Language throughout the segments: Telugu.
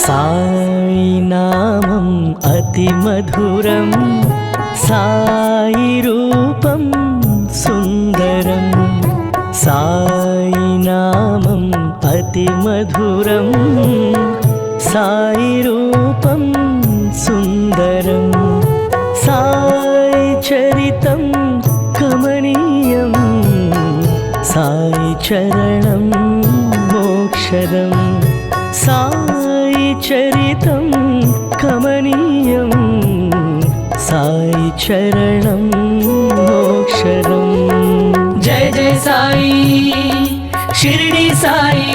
సాయి నామం అతి మధురం, సాయి రూపం సుందరం. సాయి నామం అతి మధురం, సాయి రూపం సుందరం. సాయి చరితం కమనీయం, సాయి చరణం మోక్షదం. సాయి చరితం కమనీయం, సాయి చరణం మోక్షదం. जय जय साई शिरडी साई,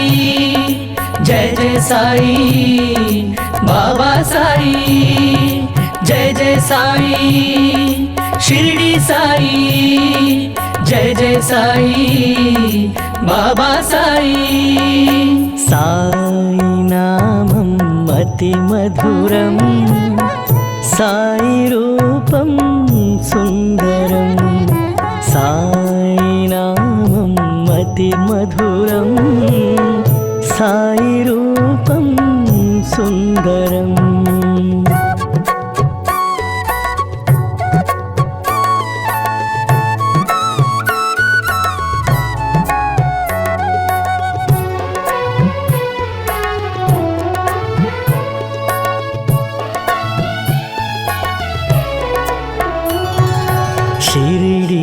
जय जय साई बाबा साई. जय जय साई शिरडी साई, जय जय साई बाबा साई. సాయి నామం అతి మధురం, సాయి రూపం సుందరం. సాయి నామం అతి మధురం, సాయి రూపం సుందరం.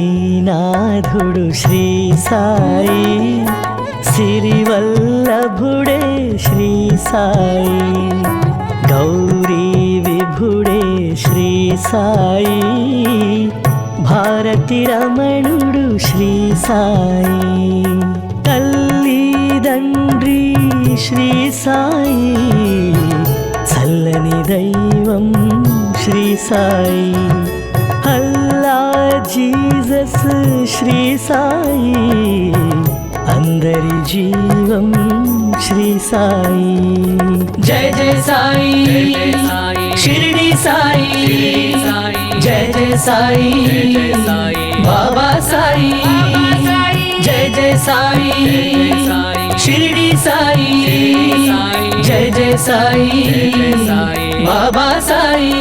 షిరిడీనాథుడు శ్రీ సాయి, సిరివల్లభుడే శ్రీ సాయి. గౌరీ విభుడే శ్రీ సాయి, భారతి రమణుడు శ్రీ సాయి. తల్లిదండ్రి శ్రీ సాయి, చల్లని దైవం శ్రీ సాయి. అల్లా జీసస్ శ్రీ సాయి, అందరి జీవం శ్రీ సాయి. जय जय साई शिरडी साई, जय जय साई बाबा साई. जय जय साई शिरडी साई, जय जय साई बाबा साई.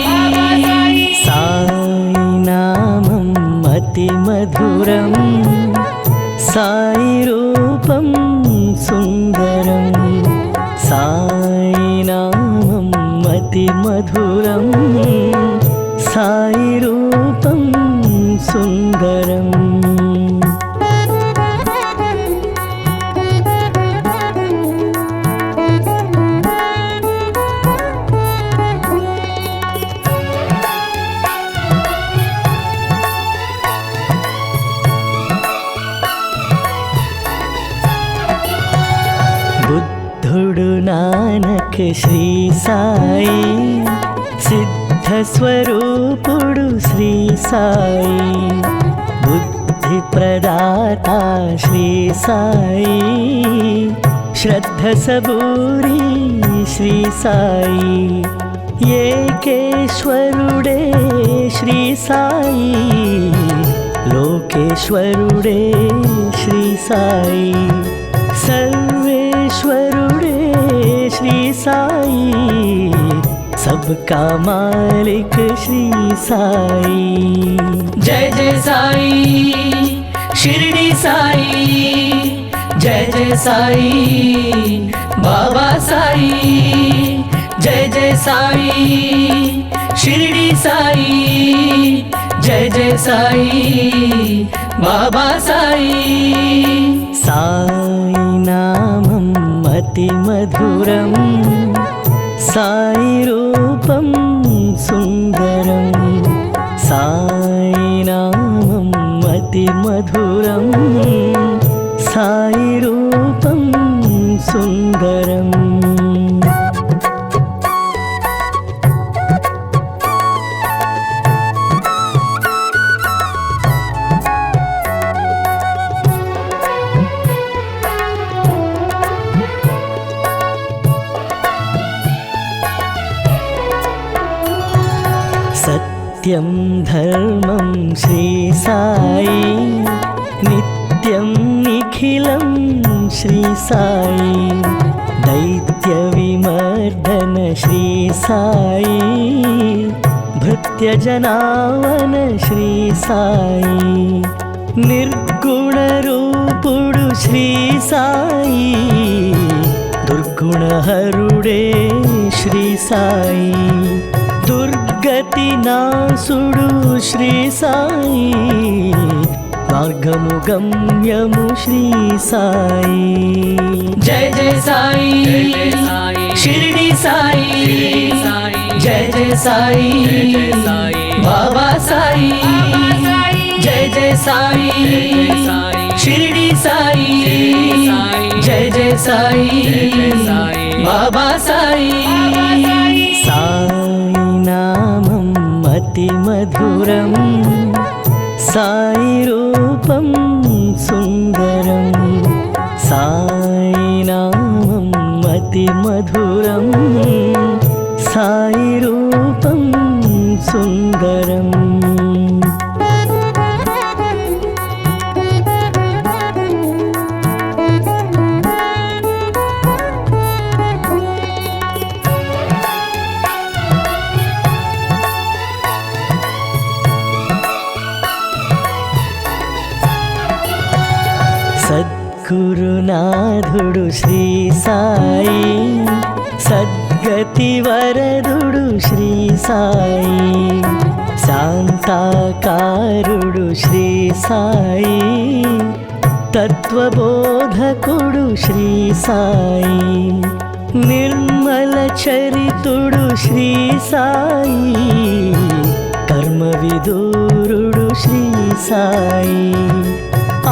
సాయి నామం అతి మధురం, సాయి రూపం సుందరం. సాయి నామం అతి మధురం, సాయి రూపం సుందరం. బుద్ధుడు నానక్ శ్రీ సాయి, సిద్ధ స్వరూపుడు శ్రీ సాయి. బుద్ధి ప్రదాత శ్రీ సాయి, శ్రద్ధ సబూరి శ్రీ సాయి. ఏకేశ్వరుడే శ్రీ సాయి, లోకేశ్వరుడే శ్రీ సాయి. सर्वेश्वरुडे श्री साई, सबका मालिक श्री साई. जय जय साई शिरडी साई, जय जय साई बाबा साई. जय जय साई शिरडी साई, जय जय साई बाबा साई. సాయి నామం అతి మధురం, సాయి రూపం సుందరం. సాయి నామం అతి మధురం, సాయి రూపం సుందరం. సత్యం ధర్మం శ్రీ సాయి, నిత్యం నిఖిలం శ్రీ సాయి. दैत्य विमर्दन श्री साई भृत्यजनावन श्री साई निर्गुण रूपुडु श्री साई दुर्गुणहरुडे श्री साई दुर्गति नासुडु श्री साई మార్గము గమ్యము శ్రీ సాయి జయ జయ సాయి షిరిడి సాయి జయ జయ సాయి బాబా సాయి జయ జయ సాయి షిరిడి సాయి జయ జయ సాయి బాబా సాయి సాయి నామం అతి మధురం సాయి రూపం సుందరం సాయి నామం అతి మధురం సాయి రూపం సుందరం సద్గురునాథుడు శ్రీ సాయి సద్గతి వరదుడు శ్రీ సాయి శాంతాకారుడు శ్రీ సాయి తత్వబోధకుడు శ్రీ సాయి నిర్మల చరితుడు శ్రీ సాయి కర్మ విదూరుడు శ్రీ సాయి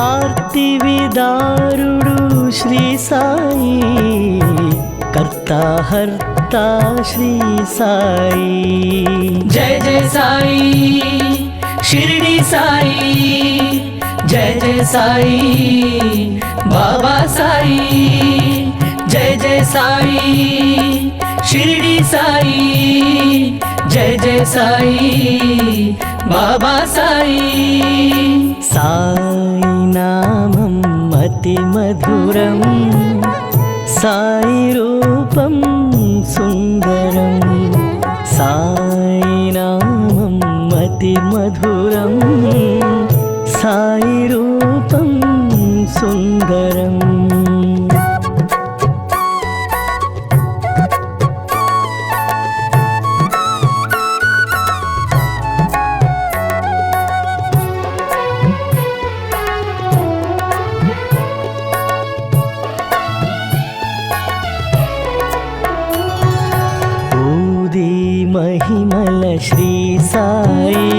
ఆర్తి విదారుడు శ్రీ సాయి కర్త శ్రీ సాయి జయ జయ సాయి షిరిడి సాయి జయ జయ సాయి బాబా సాయి జయ జయ సాయి షిరిడి సాయి జయ జయ సాయి బాబా సాయి సాయి నామం అతి మధురం సాయి రూపం సుందరం సాయి నామం అతి మధురం సాయి రూపం సుందరం మహిమల శ్రీ సాయి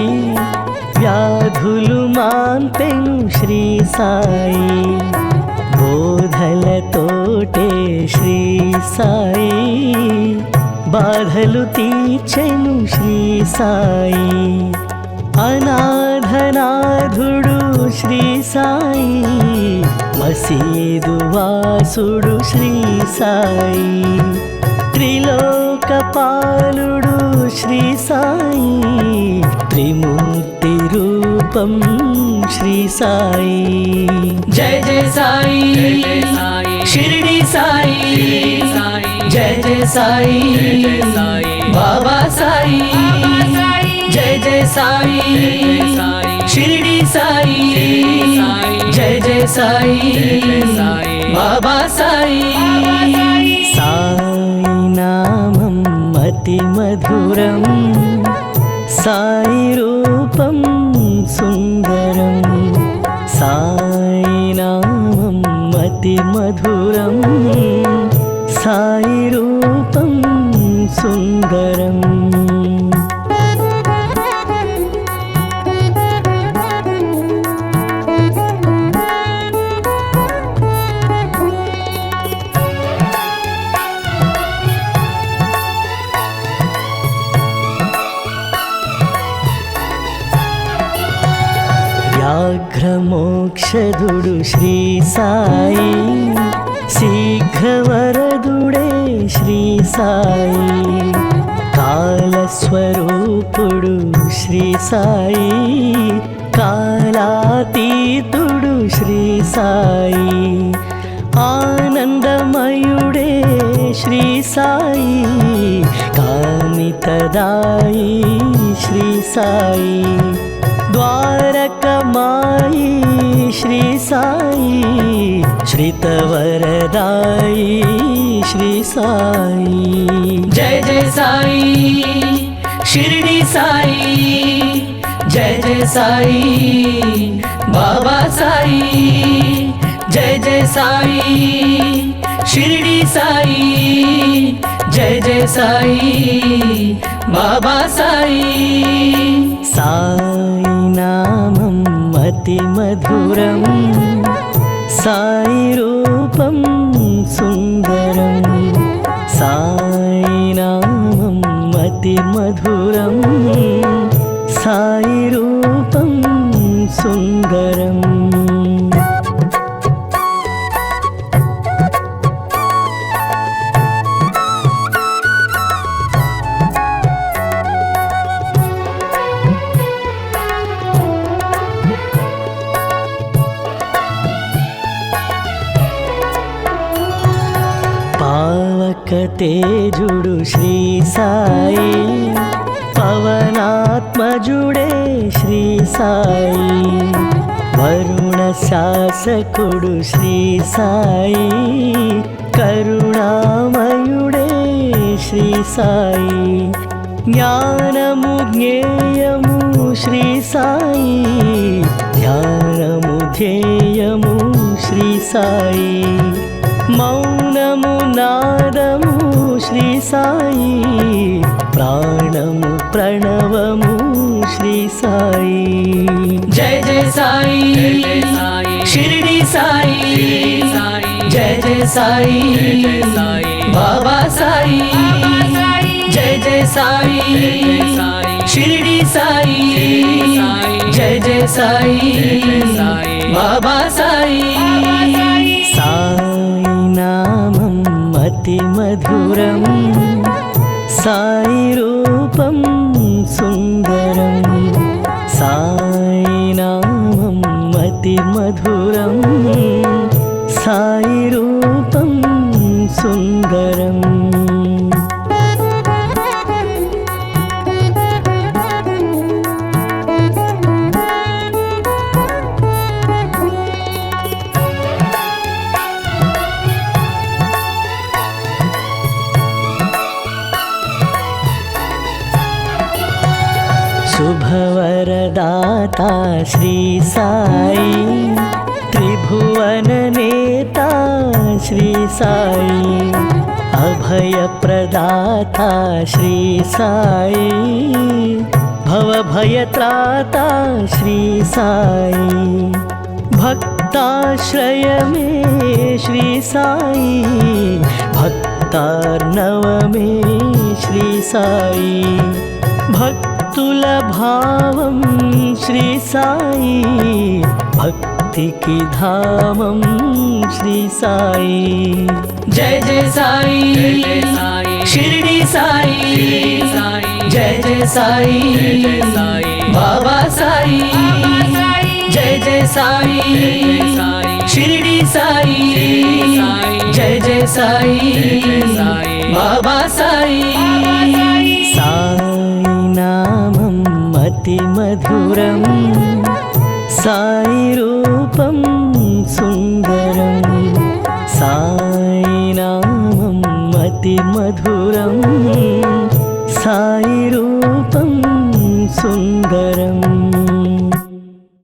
వ్యాధులు మాన్పెను శ్రీ సాయి బోధలతోటే శ్రీ సాయి బాధలు తీర్చెను శ్రీ సాయి అనాథనాథుడు శ్రీ సాయి మసీదు వాసుడు శ్రీ సాయి త్రిలోకపాలుడు శ్రీ సాయి త్రిమూర్తి రూపం శ్రీ సాయి జయ జయ సాయి షిరిడి సాయి జయ జయ సాయి బాబా సాయి జయ జయ సాయి షిరిడి సాయి జయ జయ సాయి బాబా సాయి సాయి నామం అతి మధురం సాయి రూపం సుందరం సాయి నామం అతి మధురం సాయి రూపం సుందరం వ్యాఘ్రమోక్షదుడు శ్రీ సాయి శీఘ్రవరదుడే శ్రీ సాయి కాలస్వరూపుడు శ్రీ సాయి కాలాతీతుడు శ్రీ సాయి ఆనందమయుడే श्री साई कामितदायी श्री साई द्वारकमायी श्री साई श्रितवरदायी श्री साई जय जय साई शिरडी साई जय जय साई बाबा साई जय जय साई शिरडी साई जय जय साई बाबा साई साई नामं अतिमधुरं साई रूपं सुन्दरं साई नामं अतिमधुरं साई रूपं सुन्दरम् तेजुडु श्री साई पवनात्मजुडे श्री साई वरुण शासकुडु श्री साई करुणामयुडे श्री साई ज्ञानमु ज्ञेयमु श्री साई ध्यानमु ध्येयमु श्री साई मौनमु नादमु श्री साई प्राणमु प्रणवमु श्री साई जय जय साई शिरडी साई जय जय साई बाबा साई जय जय साई शिरडी साई जय जय साई बाबा साई नामं अतिमधुरं साई रूपं सुन्दरं साई नामं अतिमधुरं साई रूपं सुन्दरम् शुभवरदाता श्री साई त्रिभुवन नेता श्री साई अभयप्रदाता श्री साई भवभयत्राता श्री साई भक्ताश्रय में श्री साई भक्तार्णव में श्री साई भक्तुलभावं श्री साई भक्तिकी धामं श्री साई जय जय साई शिरडी साई जय जय साई बाबा साई जय जय साई शिरडी साई जय जय साई बाबा साई नामं अतिमधुरं साई रूपं सुन्दरं साई नामं अतिमधुरं साई रूपं सुन्दरम्